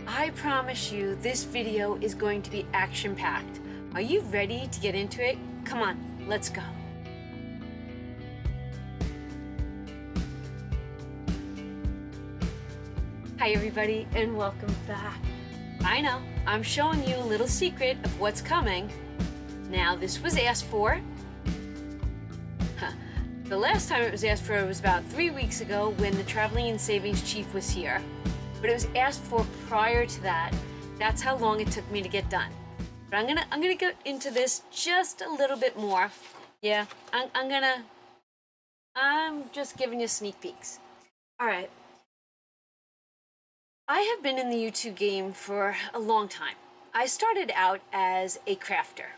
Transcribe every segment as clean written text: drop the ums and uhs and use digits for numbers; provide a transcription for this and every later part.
I promise you this video is going to be action-packed. Are you ready to get into it? Come on, let's go. Hi everybody and welcome back. I know, I'm showing you a little secret of what's coming. Now this was asked for. The last time it was asked for was about 3 weeks ago when the Traveling and Savings Chief was here. But it was asked for prior to that. That's how long it took me to get done. But I'm gonna get into this just a little bit more. Yeah, I'm just giving you sneak peeks. All right. I have been in the YouTube game for a long time. I started out as a crafter.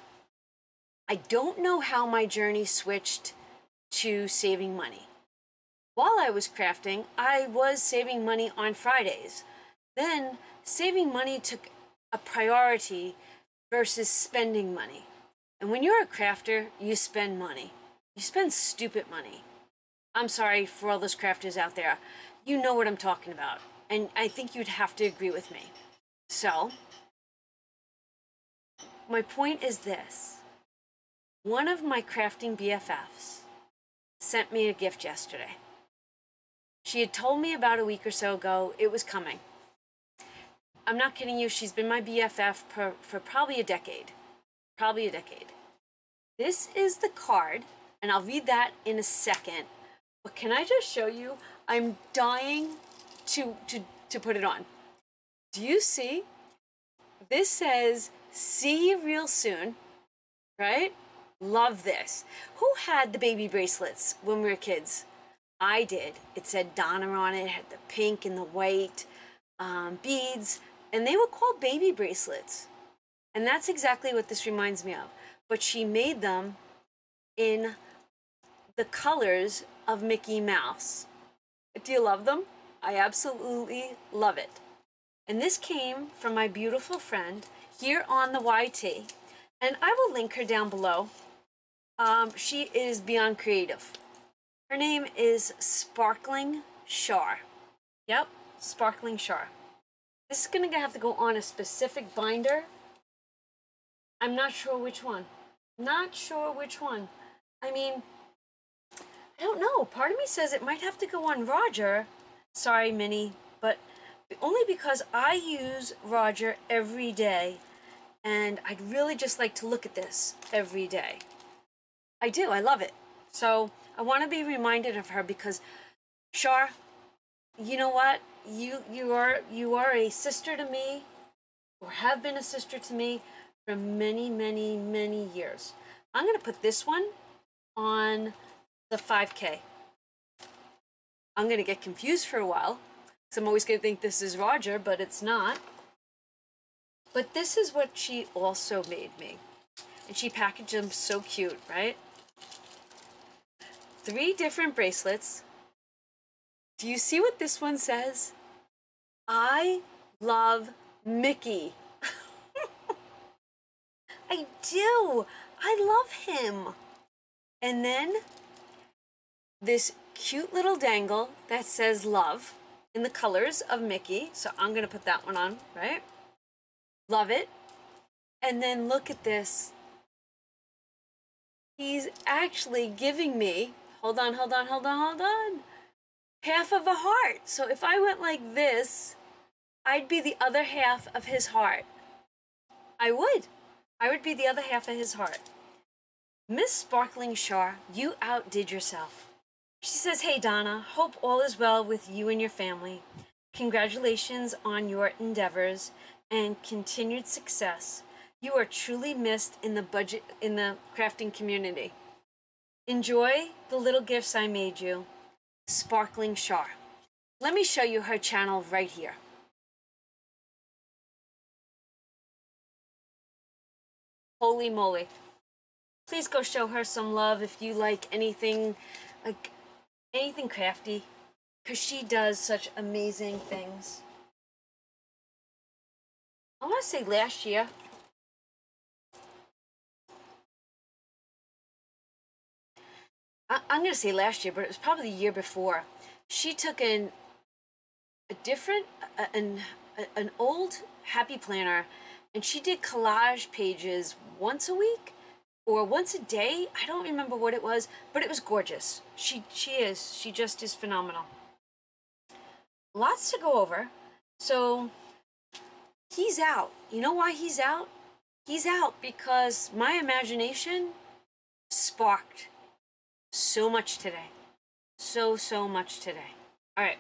I don't know how my journey switched to saving money. While I was crafting, I was saving money on Fridays. Then saving money took a priority versus spending money. And when you're a crafter, you spend money. You spend stupid money. I'm sorry for all those crafters out there. You know what I'm talking about. And I think you'd have to agree with me. So, my point is this. One of my crafting BFFs sent me a gift yesterday. She had told me about a week or so ago it was coming. I'm not kidding you, she's been my BFF for probably a decade. Probably a decade. This is the card, and I'll read that in a second. But can I just show you? I'm dying to put it on. Do you see? This says, see you real soon, right? Love this. Who had the baby bracelets when we were kids? I did. It said Donna on it. It had the pink and the white beads, and they were called baby bracelets. And that's exactly what this reminds me of. But she made them in the colors of Mickey Mouse. Do you love them? I absolutely love it. And this came from my beautiful friend here on the YT. And I will link her down below. She is beyond creative. Her name is Sparkling Char. Yep, Sparkling Char. This is gonna have to go on a specific binder. I'm not sure which one. Not sure which one. I mean, I don't know. Part of me says it might have to go on Roger. Sorry, Minnie, but only because I use Roger every day, and I'd really just like to look at this every day. I do. I love it. So I want to be reminded of her because, Char, you know what? You are a sister to me, or have been a sister to me for many, many, many years. I'm gonna put this one on the 5K. I'm gonna get confused for a while, because I'm always gonna think this is Roger, but it's not. But this is what she also made me. And she packaged them so cute, right? 3 different bracelets. Do you see what this one says? I love Mickey. I do. I love him. And then this cute little dangle that says love in the colors of Mickey. So I'm going to put that one on, right? Love it. And then look at this. He's actually giving me, hold on, half of a heart. So if I went like this, I'd be the other half of his heart. I would be the other half of his heart. Miss Sparkling Char, you outdid yourself. She says, hey Donna, hope all is well with you and your family. Congratulations on your endeavors and continued success. You are truly missed in the crafting community. Enjoy the little gifts I made you. Sparkling Char. Let me show you her channel right here. Holy moly. Please go show her some love if you like anything crafty, because she does such amazing things. I want to say last year. I'm going to say last year, but it was probably the year before. She took in a an old Happy Planner, and she did collage pages once a week or once a day. I don't remember what it was, but it was gorgeous. She just is phenomenal. Lots to go over. So he's out. You know why he's out? He's out because my imagination sparked so much today. So much today. All right.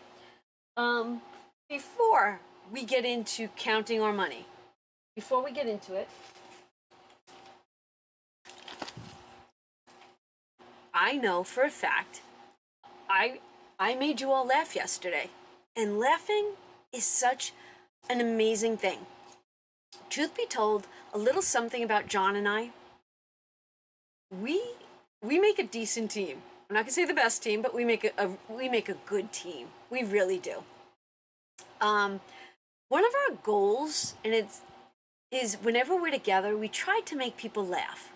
Before we get into counting our money, before we get into it, I know for a fact I made you all laugh yesterday. And laughing is such an amazing thing. Truth be told, a little something about John and I. We make a decent team. I'm not gonna say the best team, but we make a good team. We really do. One of our goals, and is whenever we're together, we try to make people laugh.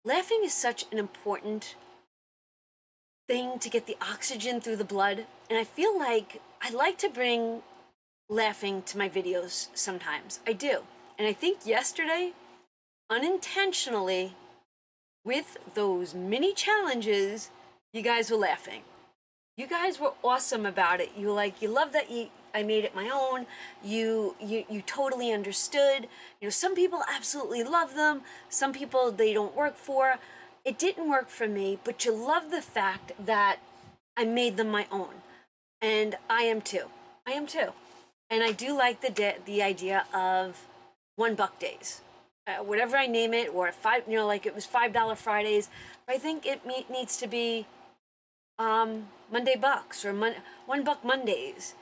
Laughing is such an important thing to get the oxygen through the blood, and I feel like I like to bring laughing to my videos sometimes. I do. And I think yesterday, unintentionally, with those mini challenges, you guys were laughing. You guys were awesome about it. You love that I made it my own. You totally understood. You know, some people absolutely love them. Some people they don't work for. It didn't work for me, but you love the fact that I made them my own. And I am too. And I do like the idea of $1 days. Whatever I name it, or like it was $5 Fridays. But I think it needs to be Monday Bucks or $1 Mondays.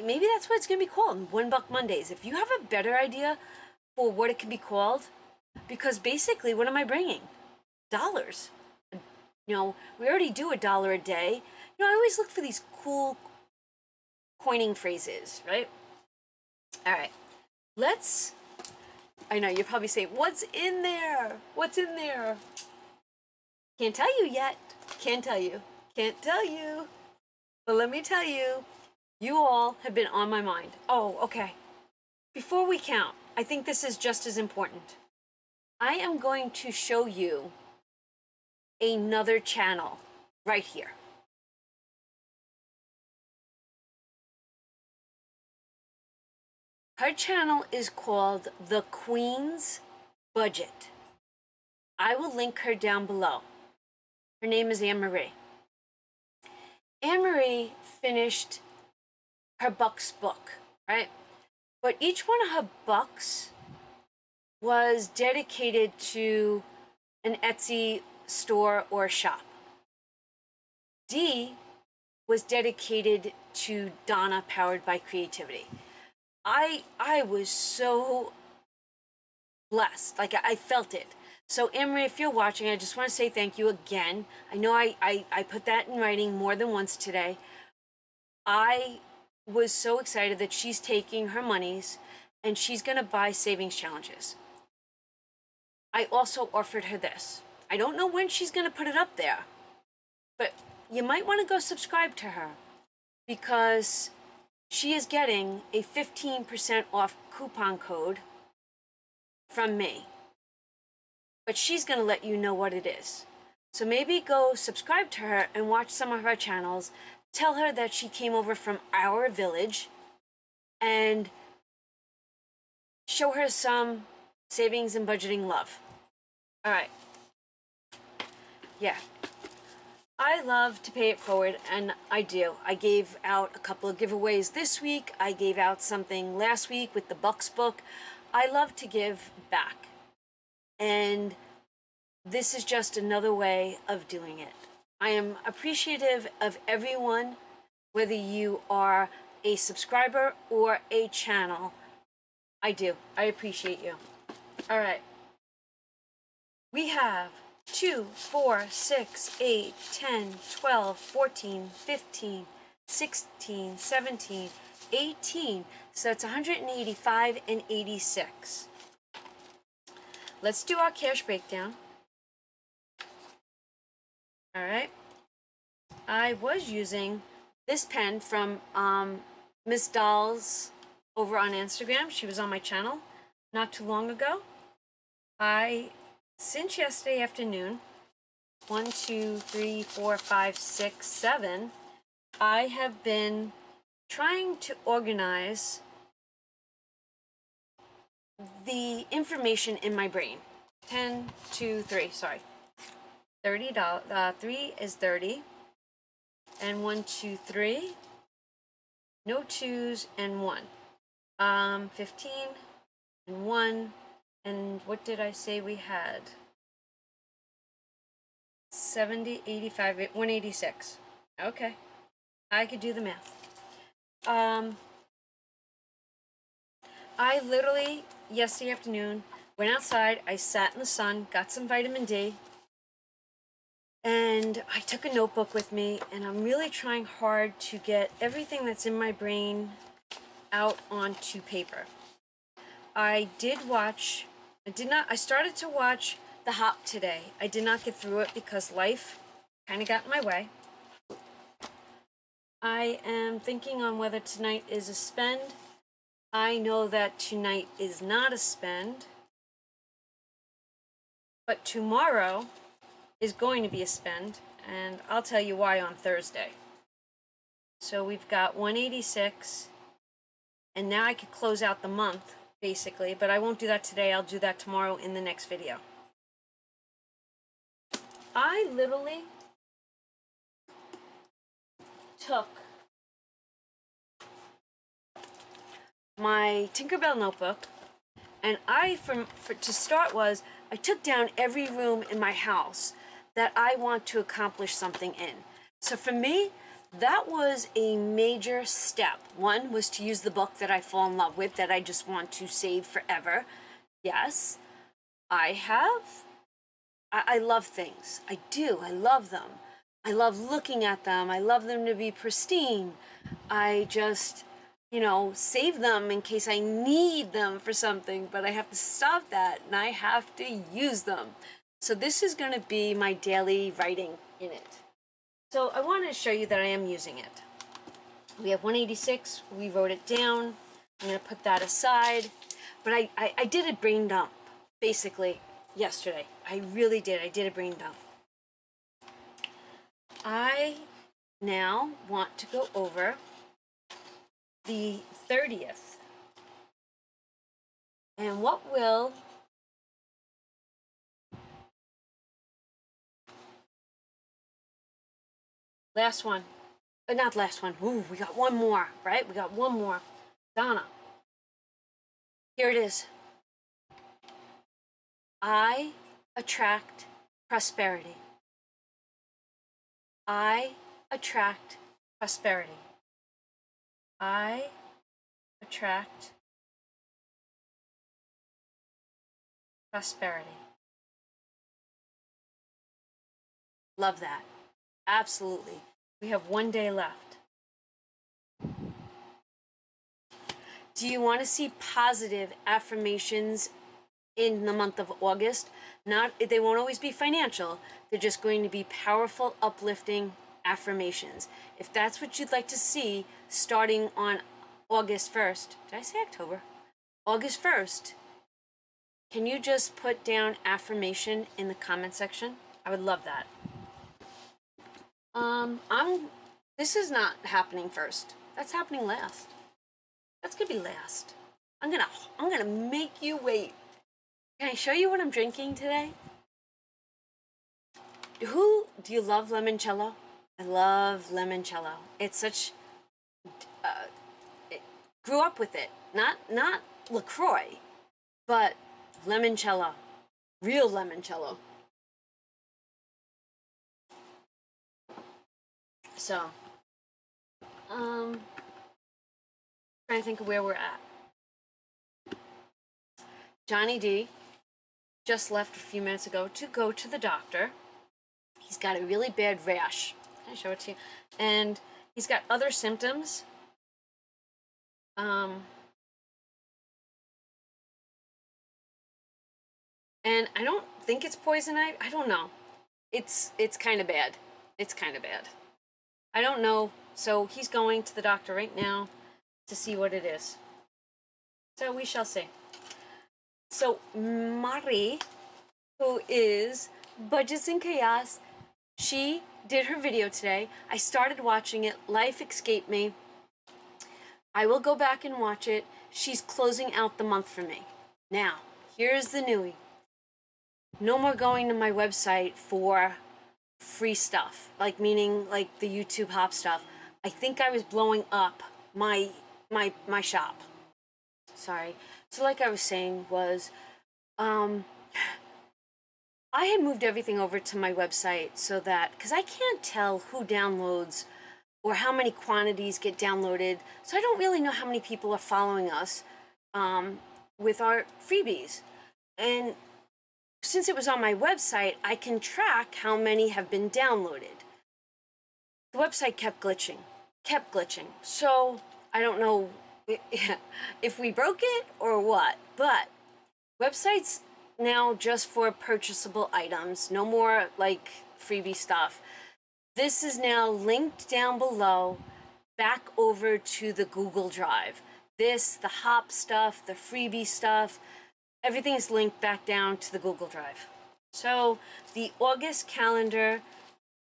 Maybe that's what it's gonna be called, $1 Mondays. If you have a better idea for what it could be called, because basically, what am I bringing? Dollars. You know, we already do $1 a day. You know, I always look for these cool coining phrases, right? All right, I know you're probably saying, what's in there? What's in there? Can't tell you yet. Can't tell you. But let me tell you, you all have been on my mind. Oh, okay. Before we count, I think this is just as important. I am going to show you another channel right here. Her channel is called The Queen's Budget. I will link her down below. Her name is Anne-Marie. Anne-Marie finished her Bucks book, right? But each one of her Bucks was dedicated to an Etsy store or shop. D was dedicated to Donna, powered by creativity. I was so blessed. Like, I felt it. So, Anne-Marie, if you're watching, I just want to say thank you again. I know I put that in writing more than once today. I was so excited that she's taking her monies and she's going to buy savings challenges. I also offered her this. I don't know when she's going to put it up there, but you might want to go subscribe to her because she is getting a 15% off coupon code from me. But she's going to let you know what it is. So maybe go subscribe to her and watch some of her channels. Tell her that she came over from our village and show her some savings and budgeting love. All right. Yeah. I love to pay it forward, and I do. I gave out a couple of giveaways this week. I gave out something last week with the Bucks book. I love to give back. And this is just another way of doing it. I am appreciative of everyone, whether you are a subscriber or a channel. I do. I appreciate you. All right. We have 2, 4, 6, 8, 10, 12, 14, 15, 16, 17, 18. So that's 185 and 86. Let's do our cash breakdown. All right. I was using this pen from Miss Doll's over on Instagram. She was on my channel not too long ago. Since yesterday afternoon, 1, 2, 3, 4, 5, 6, 7, I have been trying to organize the information in my brain. 10, 2, 3, sorry. $30, 3 is 30. And 1, 2, 3. No 2s and 1. 15 and 1. And what did I say we had? 70, 85, 186. Okay. I could do the math. I literally, yesterday afternoon, went outside, I sat in the sun, got some vitamin D, and I took a notebook with me, and I'm really trying hard to get everything that's in my brain out onto paper. I started to watch The Hop today. I did not get through it because life kind of got in my way. I am thinking on whether tonight is a spend. I know that tonight is not a spend, but tomorrow is going to be a spend, and I'll tell you why on Thursday. So we've got 186, and now I could close out the month, basically, but I won't do that today. I'll do that tomorrow in the next video. I literally took my Tinkerbell notebook, and to start I took down every room in my house that I want to accomplish something in. So for me, that was a major step. One was to use the book that I fall in love with, that I just want to save forever. Yes, I love things. I do. I love them. I love looking at them. I love them to be pristine. I just, save them in case I need them for something, but I have to stop that and I have to use them. So this is going to be my daily writing in it. So I wanted to show you that I am using it. We have 186. We wrote it down. I'm going to put that aside. But I did a brain dump, basically, yesterday. I really did. I did a brain dump. I now want to go over the 30th. And what will last one, but not last one. Ooh, we got one more, right? We got one more. Donna. Here it is. I attract prosperity. I attract prosperity. I attract prosperity. Love that. Absolutely. We have one day left. Do you want to see positive affirmations in the month of August? They won't always be financial. They're just going to be powerful, uplifting affirmations. If that's what you'd like to see starting on August 1st, did I say October? August 1st, can you just put down affirmation in the comment section? I would love that. This is not happening first. That's happening last. That's gonna be last. I'm gonna make you wait. Can I show you what I'm drinking today? Do you love limoncello? I love limoncello. It's such, grew up with it. Not LaCroix, but limoncello. Real limoncello. So, trying to think of where we're at. Johnny D just left a few minutes ago to go to the doctor. He's got a really bad rash. Can I show it to you? And he's got other symptoms. And I don't think it's poison ivy. I don't know. It's kind of bad. It's kind of bad. I don't know. So he's going to the doctor right now to see what it is. So we shall see. So Mari, who is Budgets and Chaos, she did her video today. I started watching it. Life escaped me. I will go back and watch it. She's closing out the month for me. Now, here's the newie. No more going to my website for free stuff, like meaning like the YouTube Hop stuff. I think I was blowing up my shop. Sorry. So like I was saying was, I had moved everything over to my website so that, because I can't tell who downloads or how many quantities get downloaded, so I don't really know how many people are following us with our freebies. And since it was on my website, I can track how many have been downloaded. The website kept glitching. So I don't know if we broke it or what, but websites now just for purchasable items, no more like freebie stuff. This is now linked down below back over to the Google Drive. This, the Hop stuff, the freebie stuff, everything is linked back down to the Google Drive. So the August calendar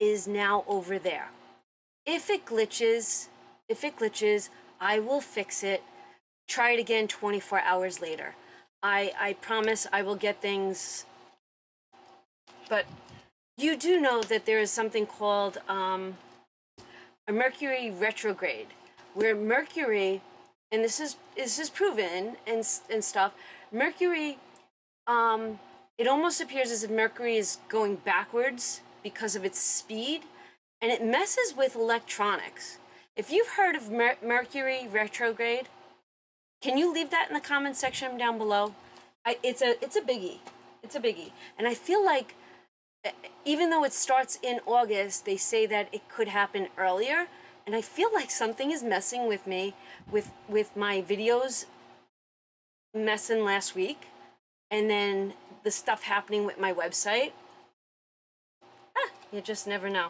is now over there. If it glitches, I will fix it. Try it again 24 hours later. I promise I will get things. But you do know that there is something called a Mercury retrograde, where Mercury, and this is proven and stuff. Mercury, it almost appears as if Mercury is going backwards because of its speed, and it messes with electronics. If you've heard of Mercury retrograde, can you leave that in the comment section down below? It's a biggie. It's a biggie, and I feel like even though it starts in August, they say that it could happen earlier, and I feel like something is messing with me with my videos messing last week, and then the stuff happening with my website. You just never know.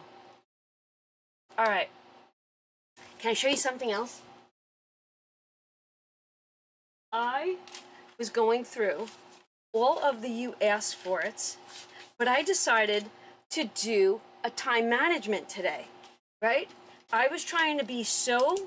All right. Can I show you something else? I was going through all of the You Asked For It, but I decided to do a time management today, right? I was trying to be so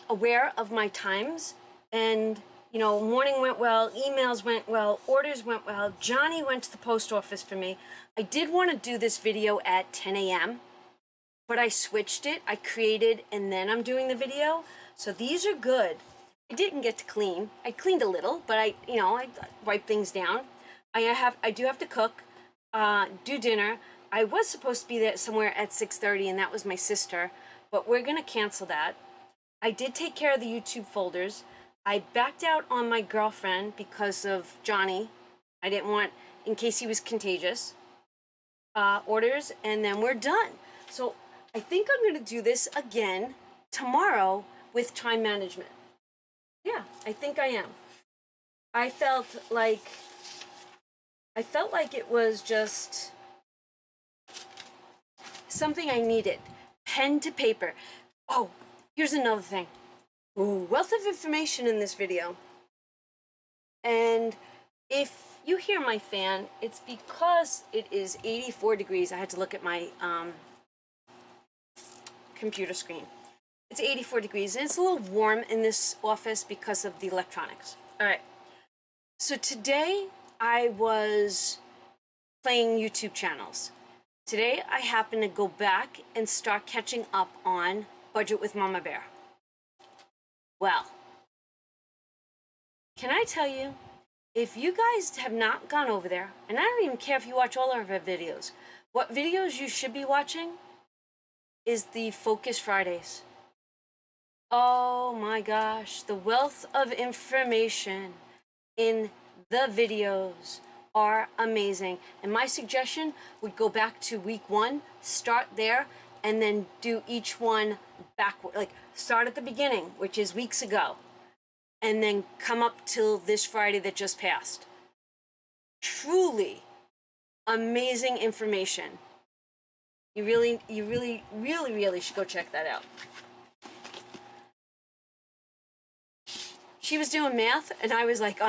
aware of my times, and morning went well, emails went well, orders went well, Johnny went to the post office for me. I did want to do this video at 10 a.m., but I switched it. I created, and then I'm doing the video. So these are good. I didn't get to clean. I cleaned a little, but I wiped things down. I do have to cook, do dinner. I was supposed to be there somewhere at 6:30, and that was my sister, but we're gonna cancel that. I did take care of the YouTube folders. I backed out on my girlfriend because of Johnny. I didn't want, in case he was contagious, orders, and then we're done. So I think I'm going to do this again tomorrow with time management. Yeah, I think I am. I felt like it was just something I needed. Pen to paper. Oh, here's another thing. Ooh, wealth of information in this video. And if you hear my fan, it's because it is 84 degrees. I had to look at my computer screen. It's 84 degrees, and it's a little warm in this office because of the electronics. All right. So today I was playing YouTube channels. Today I happen to go back and start catching up on Budget with Mama Bear. Well, can I tell you, if you guys have not gone over there, and I don't even care if you watch all of our videos, what videos you should be watching is the Focus Fridays. Oh my gosh, the wealth of information in the videos are amazing. And my suggestion would go back to week 1, start there, and then do each one backward. Like start at the beginning, which is weeks ago, and then come up till this Friday that just passed. Truly amazing information. You really should go check that out. she was doing math, and I was like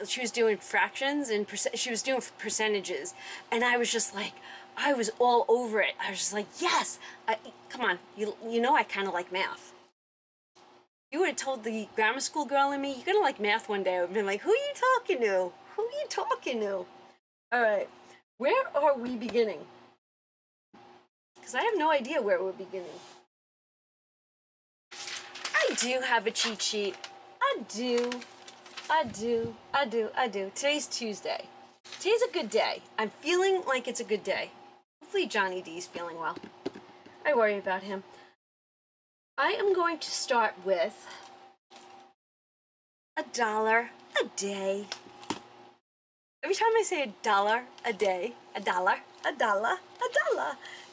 she was doing fractions and she was doing percentages, and I was just like, I was all over it. I was just like, yes, come on, you know I kind of like math. You would have told the grammar school girl in me, you're gonna like math one day. I would have been like, who are you talking to? Who are you talking to? All right, where are we beginning? Because I have no idea where we're beginning. I do have a cheat sheet. I do. Today's Tuesday. Today's a good day. I'm feeling like it's a good day. Hopefully Johnny D's feeling well. I worry about him. I am going to start with $1 a day. Every time I say $1 a day, $1,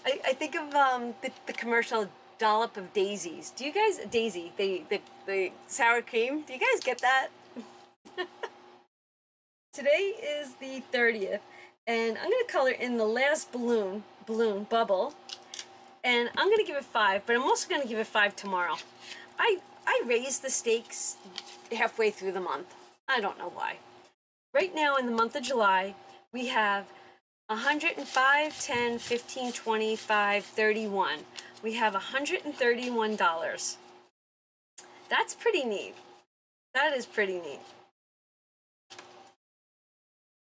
I think of the commercial dollop of daisies. Do you guys, Daisy, the sour cream, do you guys get that? Today is the 30th, and I'm going to color in the last balloon bubble, and I'm going to give it 5, but I'm also going to give it 5 tomorrow. I raised the stakes halfway through the month. I don't know why. Right now in the month of July, we have 105, 10, 15, 25, 31. We have $131. That's pretty neat. That is pretty neat.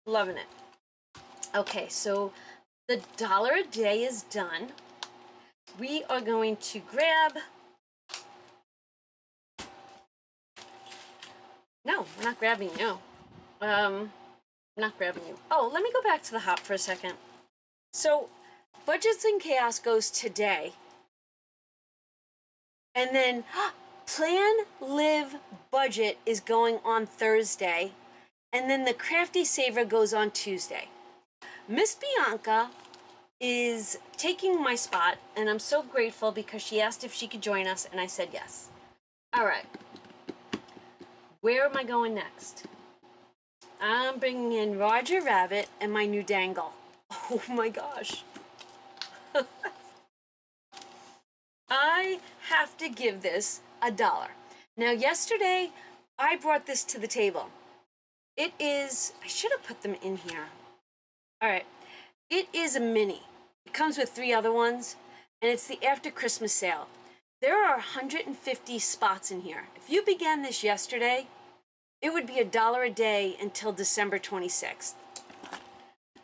Loving it. Okay, so the $1 a day is done. We are going to grab... No, we're not grabbing you. I'm not grabbing you. Oh, let me go back to the hop for a second. So, Budgets and Chaos goes today. And then Plan, Live, Budget is going on Thursday. And then the Crafty Saver goes on Tuesday. Miss Bianca is taking my spot, and I'm so grateful because she asked if she could join us, and I said yes. All right. Where am I going next? I'm bringing in Roger Rabbit and my new dangle. Oh my gosh. I have to give this $1. Now, yesterday, I brought this to the table. It is, I should have put them in here. All right. It is a mini. It comes with 3 other ones, and it's the after Christmas sale. There are 150 spots in here. If you began this yesterday, it would be $1 a day until December 26th.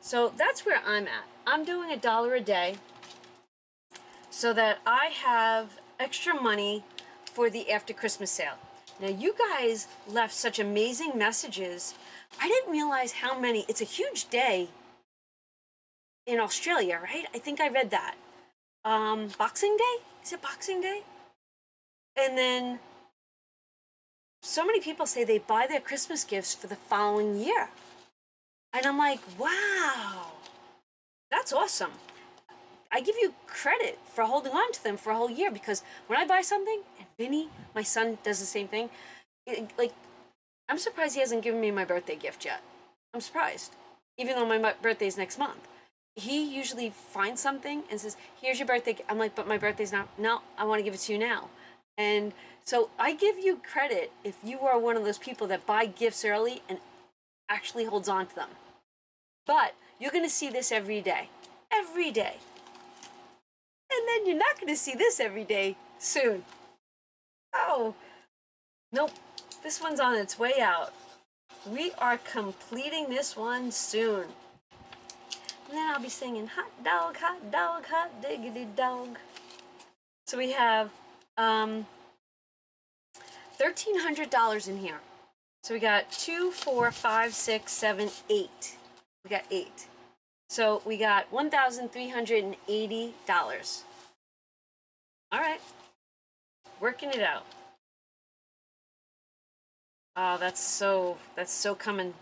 So that's where I'm at. I'm doing $1 a day so that I have extra money for the after Christmas sale. Now, you guys left such amazing messages. I didn't realize how many. It's a huge day in Australia, right? I think I read that. Boxing Day? Is it Boxing Day? And then so many people say they buy their Christmas gifts for the following year. And I'm like, wow, that's awesome. I give you credit for holding on to them for a whole year, because when I buy something, and Vinny, my son, does the same thing, I'm surprised he hasn't given me my birthday gift yet. I'm surprised, even though my birthday's next month. He usually finds something and says, here's your birthday. I'm like, but my birthday's not, no, I want to give it to you now. And so I give you credit if you are one of those people that buy gifts early and actually holds on to them. But you're going to see this every day. Every day. And then you're not going to see this every day soon. Oh, nope. This one's on its way out. We are completing this one soon. And then I'll be singing hot dog, hot diggity dog. So we have $1,300 in here. So we got 2, 4, 5, 6, 7, 8. We got 8. So we got $1,380. All right. Working it out. Oh, that's so coming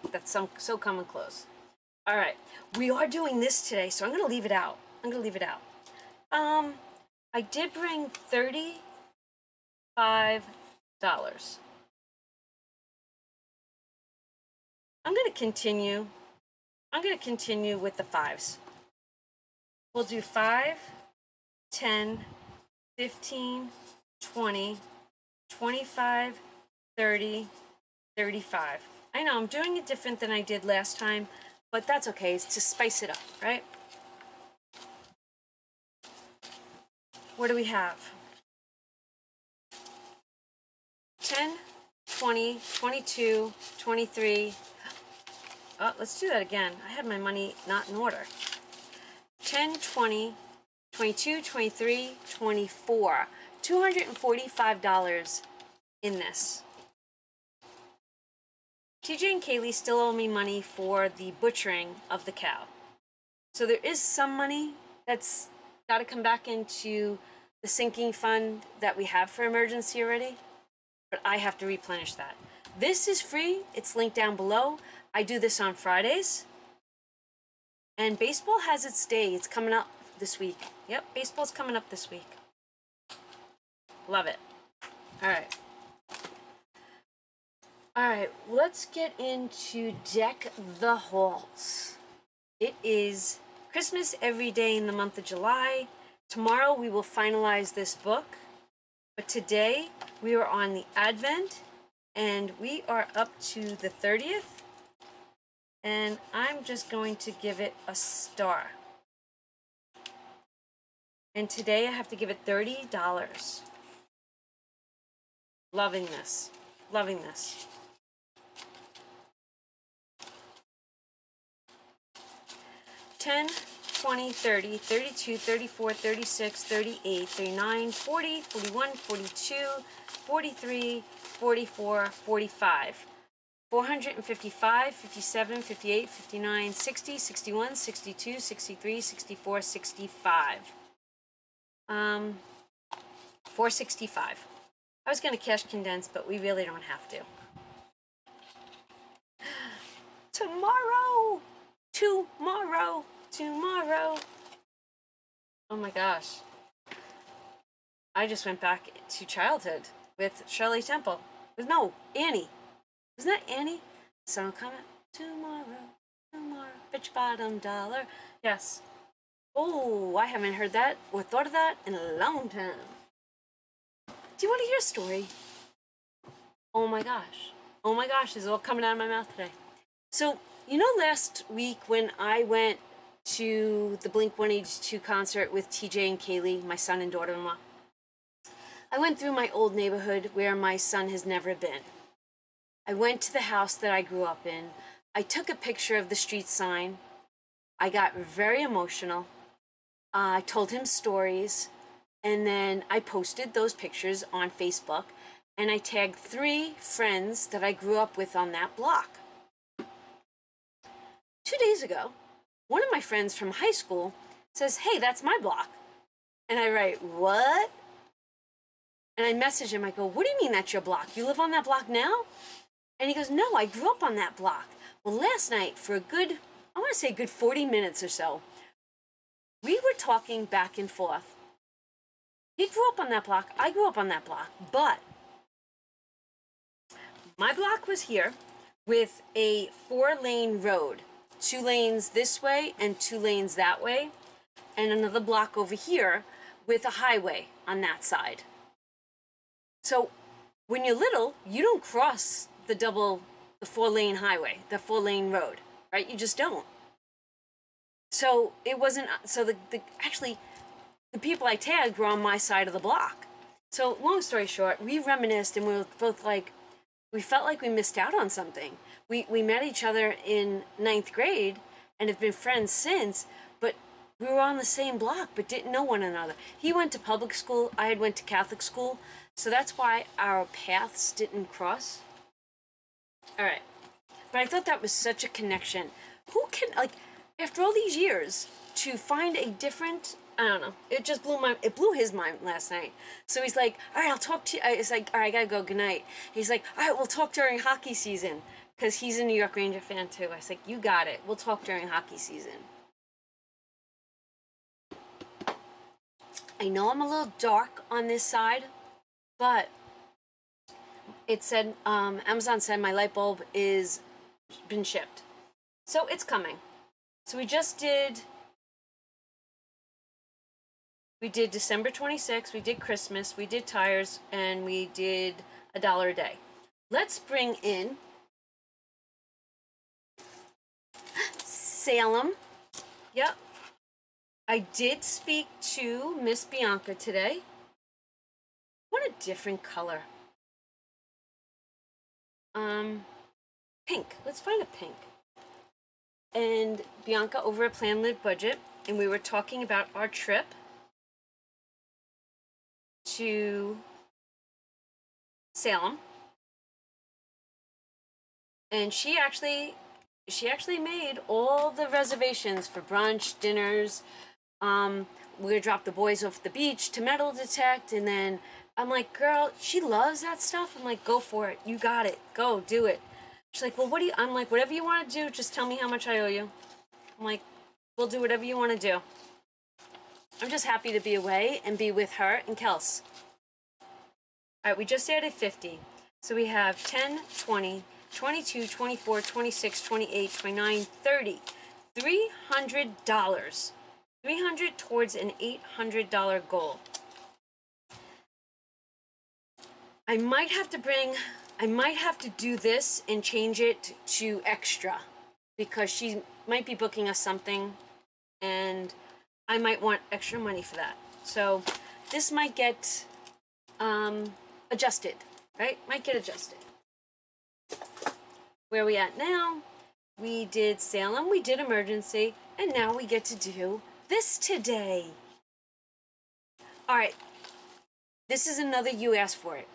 close. All right. We are doing this today, so I'm going to leave it out. I did bring $35. I'm going to continue with the 5s. We'll do 5, 10, 15, 20, 25, 30, $35. I know I'm doing it different than I did last time, but that's okay. It's to spice it up, right? What do we have? 10, 20, 22, 23. Oh, let's do that again. I had my money not in order. 10, 20, 22, 23, 24. $245 in this. TJ and Kaylee still owe me money for the butchering of the cow. So there is some money that's got to come back into the sinking fund that we have for emergency already, but I have to replenish that. This is free. It's linked down below. I do this on Fridays. And baseball has its day. It's coming up this week. Yep, baseball's coming up this week. Love it. All right. All right, let's get into Deck the Halls. It is Christmas every day in the month of July. Tomorrow we will finalize this book. But today we are on the Advent and we are up to the 30th. And I'm just going to give it a star. And today I have to give it $30. Loving this. Loving this. 10, 20, 30, 32, 34, 36, 38, 39, 40, 41, 42, 43, 44, 45. 455, 57, 58, 59, 60, 61, 62, 63, 64, 65. 465. I was going to cash condense, but we really don't have to. Tomorrow! Tomorrow! Oh my gosh. I just went back to childhood with Shirley Temple. No, Annie. Isn't that Annie? Sun coming tomorrow, bitch bottom dollar. Yes. Oh, I haven't heard that or thought of that in a long time. Do you want to hear a story? Oh my gosh. Oh my gosh, this is all coming out of my mouth today. So, you know last week when I went to the Blink-182 concert with TJ and Kaylee, my son and daughter-in-law? I went through my old neighborhood where my son has never been. I went to the house that I grew up in. I took a picture of the street sign. I got very emotional. I told him stories. And then I posted those pictures on Facebook. And I tagged 3 friends that I grew up with on that block. 2 days ago, one of my friends from high school says, "Hey, that's my block." And I write, "What?" And I message him. I go, "What do you mean that's your block? You live on that block now?" And he goes, "No, I grew up on that block." Well, last night for a good, I want to say a good 40 minutes or so, we were talking back and forth. He grew up on that block. I grew up on that block. But my block was here with a 4-lane road. 2 lanes this way and 2 lanes that way. And another block over here with a highway on that side. So when you're little, you don't cross the 4-lane highway, the 4-lane road, right? You just don't. So it wasn't, so actually, the people I tagged were on my side of the block. So long story short, we reminisced and we were both like, we felt like we missed out on something. We met each other in 9th grade and have been friends since, but we were on the same block but didn't know one another. He went to public school, I had went to Catholic school, so that's why our paths didn't cross. All right. But I thought that was such a connection. Who can, like, after all these years, to find a different, I don't know, it just blew his mind last night. So he's like, "All right, I'll talk to you." It's like, "All right, I gotta go, good night." He's like, "All right, we'll talk during hockey season." Because he's a New York Ranger fan too. I was like, "You got it. We'll talk during hockey season." I know I'm a little dark on this side, but it said, Amazon said my light bulb is been shipped. So it's coming. So we did December 26th, we did Christmas, we did tires, and we did $1 a day. Let's bring in Salem. Yep. I did speak to Miss Bianca today. What a different color. Pink. Let's find a pink. And Bianca over at Plan Live Budget, and we were talking about our trip to Salem. And she actually made all the reservations for brunch, dinners. We're gonna drop the boys off the beach to metal detect, and then I'm like, girl, she loves that stuff. I'm like, go for it. You got it. Go, do it. She's like, well, what do you, I'm like, whatever you want to do, just tell me how much I owe you. I'm like, we'll do whatever you want to do. I'm just happy to be away and be with her and Kels. All right, we just added 50. So we have 10, 20, 22, 24, 26, 28, 29, 30. $300. $300 towards an $800 goal. I might have to do this and change it to extra because she might be booking us something and I might want extra money for that. So this might get adjusted, right? Might get adjusted. Where are we at now? We did Salem, we did emergency, and now we get to do this today. All right, this is another you asked for it.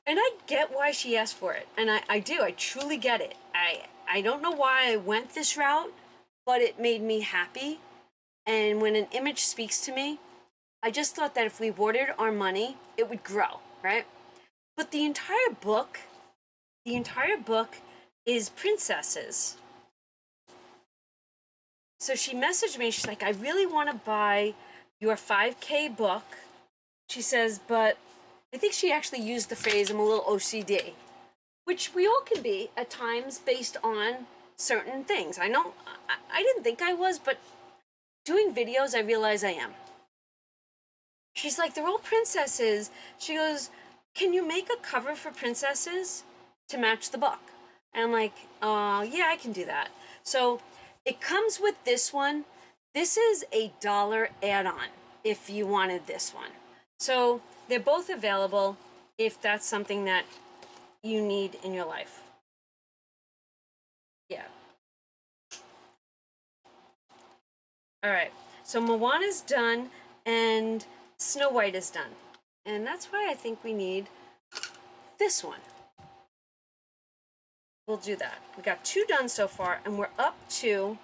And I get why she asked for it. And I do, I truly get it. I don't know why I went this route, but it made me happy. And when an image speaks to me, I just thought that if we watered our money, it would grow, right? But the entire book is princesses. So she messaged me, she's like, I really want to buy your 5K book. She says, but I think she actually used the phrase, I'm a little OCD, which we all can be at times based on certain things. I know, I didn't think I was, but doing videos, I realize I am. She's like, they're all princesses. She goes, can you make a cover for princesses to match the book? And I'm like, yeah, I can do that. So it comes with this one. This is a $1 add-on if you wanted this one. So they're both available if that's something that you need in your life. Yeah. All right. So Moana's done and Snow White is done. And that's why I think we need this one. We'll do that. We got 2 done so far and we're up to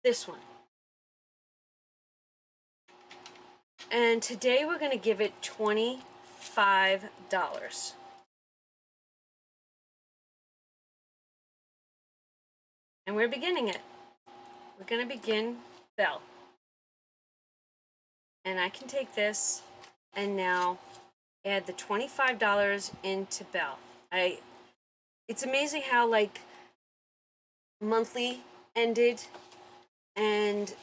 this one. And today we're going to give it $25. And we're beginning it. We're going to begin Belle. And I can take this and now add the $25 into Belle. It's amazing how like monthly ended and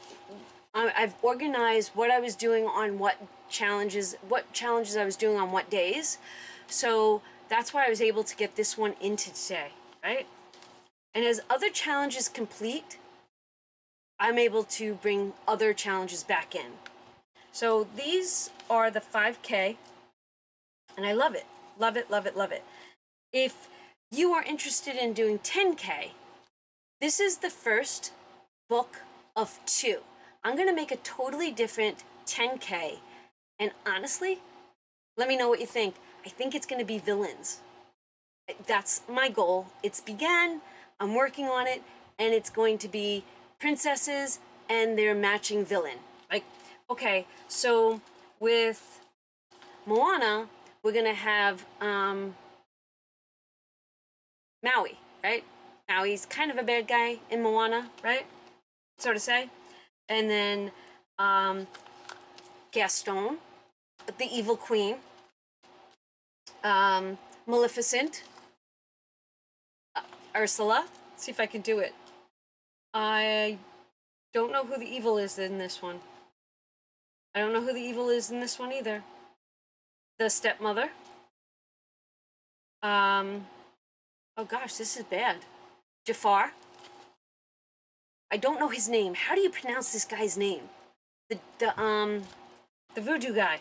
I've organized what I was doing on what challenges I was doing on what days. So that's why I was able to get this one into today, right? And as other challenges complete, I'm able to bring other challenges back in. So these are the 5K, and I love it. Love it, love it, love it. If you are interested in doing 10K, this is the first book of 2. I'm going to make a totally different 10K. And honestly, let me know what you think. I think it's going to be villains. That's my goal. It's began, I'm working on it, and it's going to be princesses and their matching villain. Like, okay, so with Moana, we're going to have Maui, right? Maui's kind of a bad guy in Moana, right? So to say. And then Gaston, the evil queen, Maleficent, Ursula. Let's see if I can do it. I don't know who the evil is in this one. I don't know who the evil is in this one either. The stepmother. Oh gosh, this is bad. Jafar. I don't know his name. How do you pronounce this guy's name? The voodoo guy.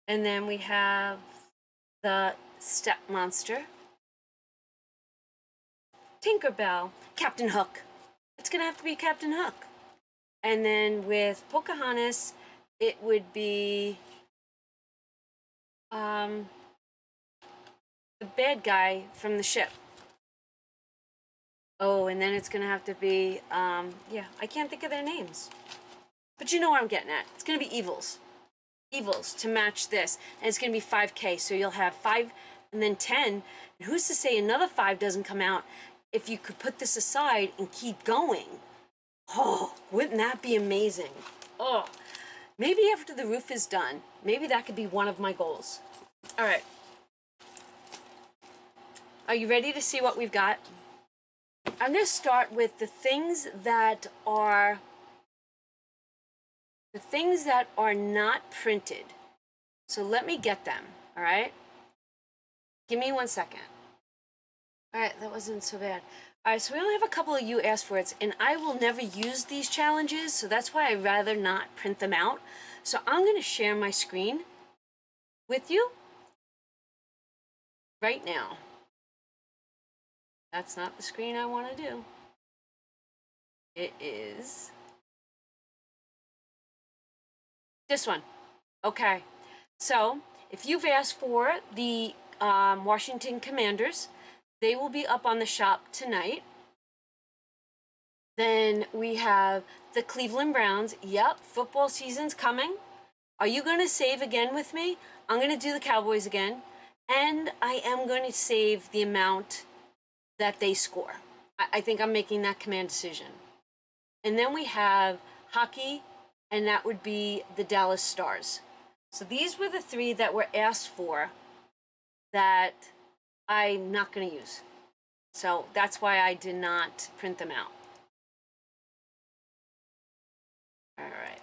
And then we have the step monster, Tinkerbell, Captain Hook. It's gonna have to be Captain Hook. And then with Pocahontas, it would be the bad guy from the ship. Oh, and then it's gonna have to be yeah, I can't think of their names. But you know what I'm getting at. It's gonna be evils. Evils to match this. And it's gonna be 5K. So you'll have 5 and then 10. And who's to say another 5 doesn't come out if you could put this aside and keep going? Oh, wouldn't that be amazing? Oh, maybe after the roof is done, maybe that could be one of my goals. All right. Are you ready to see what we've got? I'm going to start with the things that are not printed. So let me get them, all right? Give me 1 second. All right, that wasn't so bad. All right, so we only have a couple of you asked for it, and I will never use these challenges, so that's why I'd rather not print them out. So I'm going to share my screen with you right now. That's not the screen I want to do. It is this one. Okay, so if you've asked for the Washington Commanders, they will be up on the shop tonight. Then we have the Cleveland Browns. Yep, football season's coming. Are you going to save again with me? I'm going to do the Cowboys again. And I am going to save the amount that they score. I think I'm making that command decision. And then we have hockey, and that would be the Dallas Stars. So these were the 3 that were asked for that I'm not going to use. So that's why I did not print them out. All right.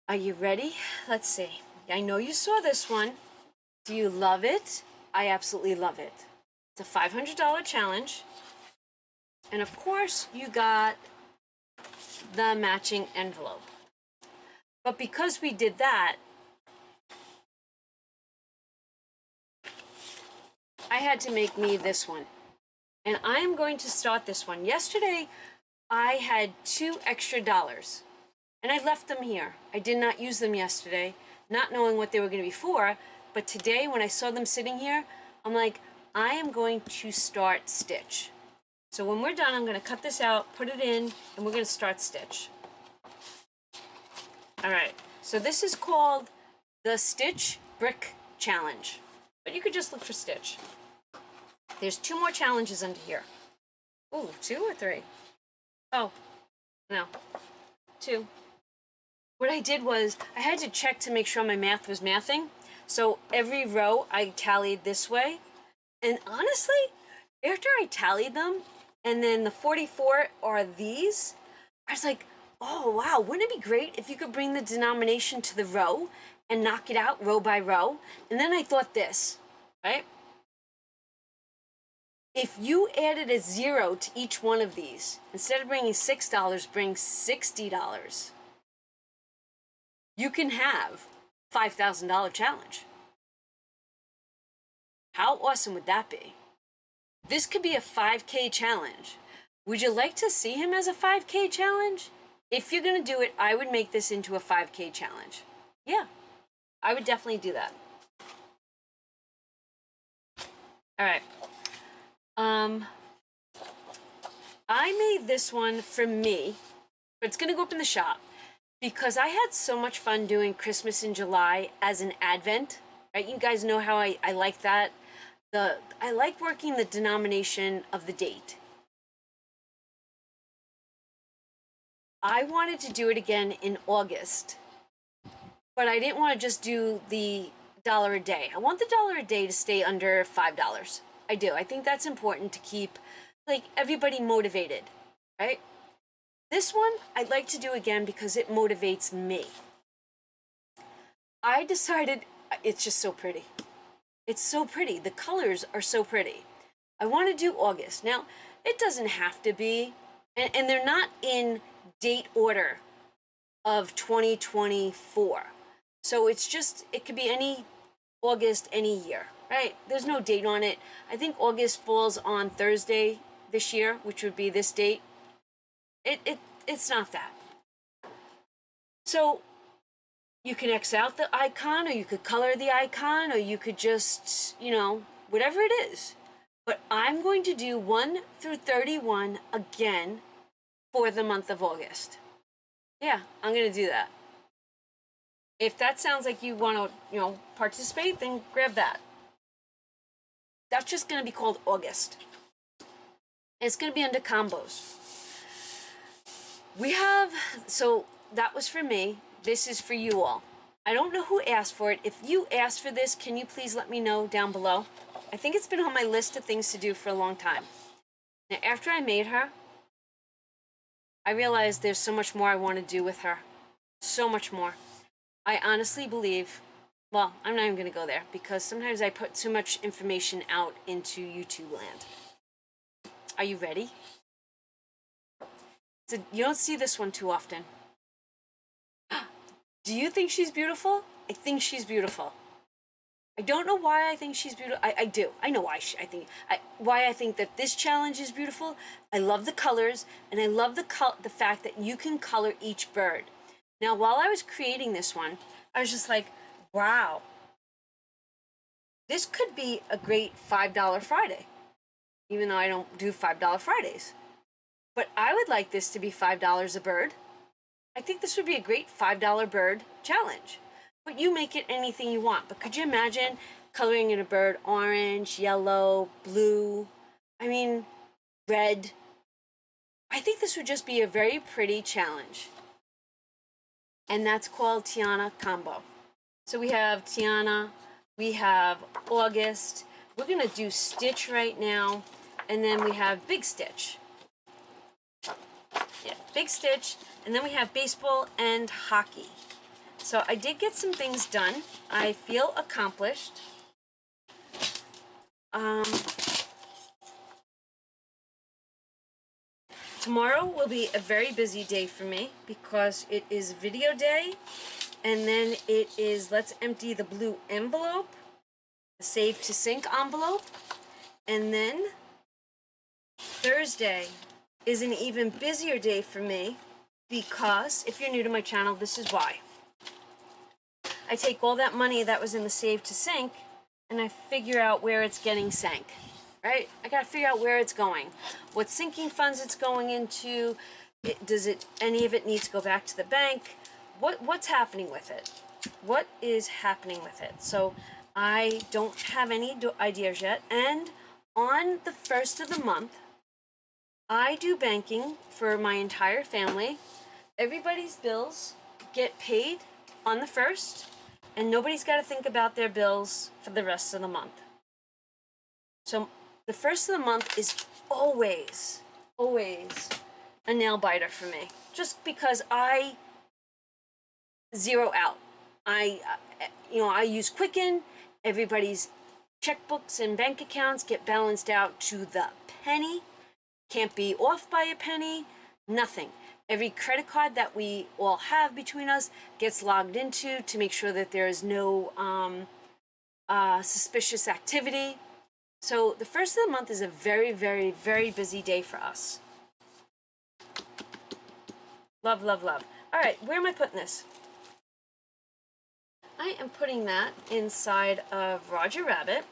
Are you ready? Let's see. I know you saw this one. Do you love it? I absolutely love it. It's a $500 challenge. And of course, you got the matching envelope. But because we did that, I had to make me this one. And I am going to start this one. Yesterday, I had $2 extra, and I left them here. I did not use them yesterday, not knowing what they were going to be for. But today, when I saw them sitting here, I'm like, I am going to start stitch. So when we're done, I'm going to cut this out, put it in, and we're going to start stitch. All right, so this is called the Stitch Brick Challenge. But you could just look for Stitch. There's 2 more challenges under here. Ooh, 2 or 3? Oh, no, 2. What I did was I had to check to make sure my math was mathing. So every row I tallied this way. And honestly, after I tallied them, and then the 44 are these, I was like, oh wow, wouldn't it be great if you could bring the denomination to the row and knock it out row by row? And then I thought this, right? If you added a 0 to each one of these, instead of bringing $6, bring $60, you can have $5,000 challenge. How awesome would that be? This could be a 5K challenge. Would you like to see him as a 5K challenge? If you're going to do it, I would make this into a 5K challenge. Yeah, I would definitely do that. All right. I made this one for me, but it's going to go up in the shop because I had so much fun doing Christmas in July as an Advent, right? You guys know how I like that. I like working the denomination of the date. I wanted to do it again in August, but I didn't want to just do the $1 a day. I want the $1 a day to stay under $5. I do. I think that's important to keep like everybody motivated, right? This one I'd like to do again because it motivates me. I decided it's just so pretty. It's so pretty. The colors are so pretty. I want to do August. Now, It doesn't have to be. And they're not in date order of 2024. So it's just, it could be any August, any year, right? There's no date on it. I think August falls on Thursday this year, which would be this date. It's not that. So you can X out the icon, or you could color the icon, or you could just, whatever it is. But I'm going to do 1 through 31 again for the month of August. Yeah, I'm going to do that. If that sounds like you want to, participate, then grab that. That's just going to be called August. It's going to be under combos. So that was for me. This is for you all. I don't know who asked for it. If you asked for this, can you please let me know down below? I think it's been on my list of things to do for a long time. Now, after I made her, I realized there's so much more I want to do with her. So much more. I honestly believe, well, I'm not even going to go there because sometimes I put too much information out into YouTube land. Are you ready? So you don't see this one too often. Do you think she's beautiful? I think she's beautiful. I don't know why I think she's beautiful. I do. I know why I think that this challenge is beautiful. I love the colors, and I love the fact that you can color each bird. Now, while I was creating this one, I was just like, wow. This could be a great $5 Friday, even though I don't do $5 Fridays. But I would like this to be $5 a bird. I think this would be a great $5 bird challenge. But you make it anything you want. But could you imagine coloring in a bird orange, yellow, blue, red? I think this would just be a very pretty challenge. And that's called Tiana Combo. So we have Tiana, we have August. We're going to do Stitch right now. And then we have Big Stitch. Yeah, Big Stitch. And then we have baseball and hockey. So I did get some things done. I feel accomplished. Tomorrow will be a very busy day for me because it is video day, and then it is let's empty the blue envelope, the save to sync envelope, and then Thursday is an even busier day for me because if you're new to my channel, this is why. I take all that money that was in the save to sync and I figure out where it's getting sank, right? I gotta figure out where it's going, what sinking funds it's going into. Any of it need to go back to the bank? What's happening with it? What is happening with it? So I don't have any ideas yet. And on the 1st of the month, I do banking for my entire family. Everybody's bills get paid on the 1st. And nobody's got to think about their bills for the rest of the month. So the 1st of the month is always a nail biter for me. Just because I zero out. I use Quicken. Everybody's checkbooks and bank accounts get balanced out to the penny. Can't be off by a penny. Nothing. Every credit card that we all have between us gets logged into to make sure that there is no suspicious activity. So the 1st of the month is a very, very, very busy day for us. Love, love, love. All right, where am I putting this? I am putting that inside of Roger Rabbit.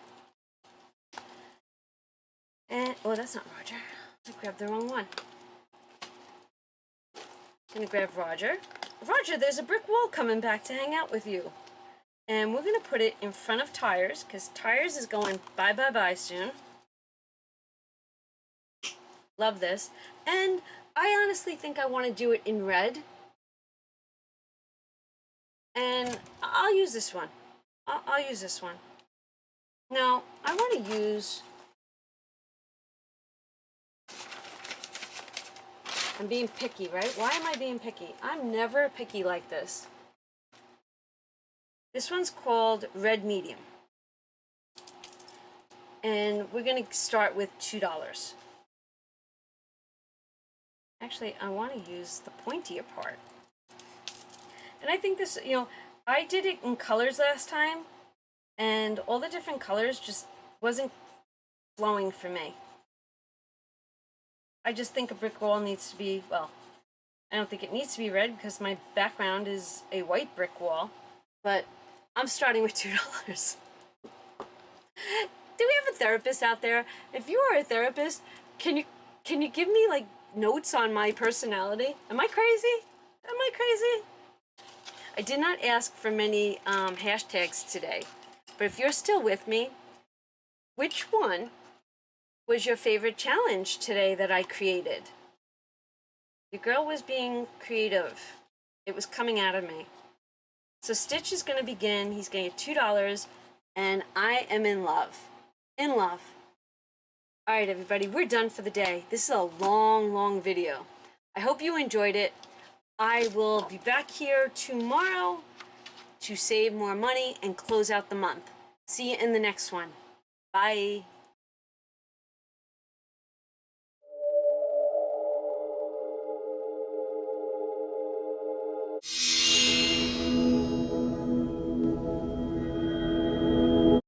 And, oh, that's not Roger. I grabbed the wrong one. I'm gonna grab Roger. Roger, there's a brick wall coming back to hang out with you. And we're gonna put it in front of Tires, because Tires is going bye-bye-bye soon. Love this. And I honestly think I want to do it in red. And I'll use this one. I'll use this one. Now, I want to use... I'm being picky, right? Why am I being picky? I'm never picky like this. This one's called Red Medium. And we're going to start with $2. Actually, I want to use the pointier part. And I think this, I did it in colors last time, and all the different colors just wasn't flowing for me. I just think a brick wall needs to be, well, I don't think it needs to be red because my background is a white brick wall, but I'm starting with $2. Do we have a therapist out there? If you are a therapist, can you give me like notes on my personality? Am I crazy? Am I crazy? I did not ask for many hashtags today, but if you're still with me, which one was your favorite challenge today that I created? Your girl was being creative. It was coming out of me. So Stitch is going to begin. He's going to get $2, and I am in love. In love. All right, everybody, we're done for the day. This is a long, long video. I hope you enjoyed it. I will be back here tomorrow to save more money and close out the month. See you in the next one. Bye.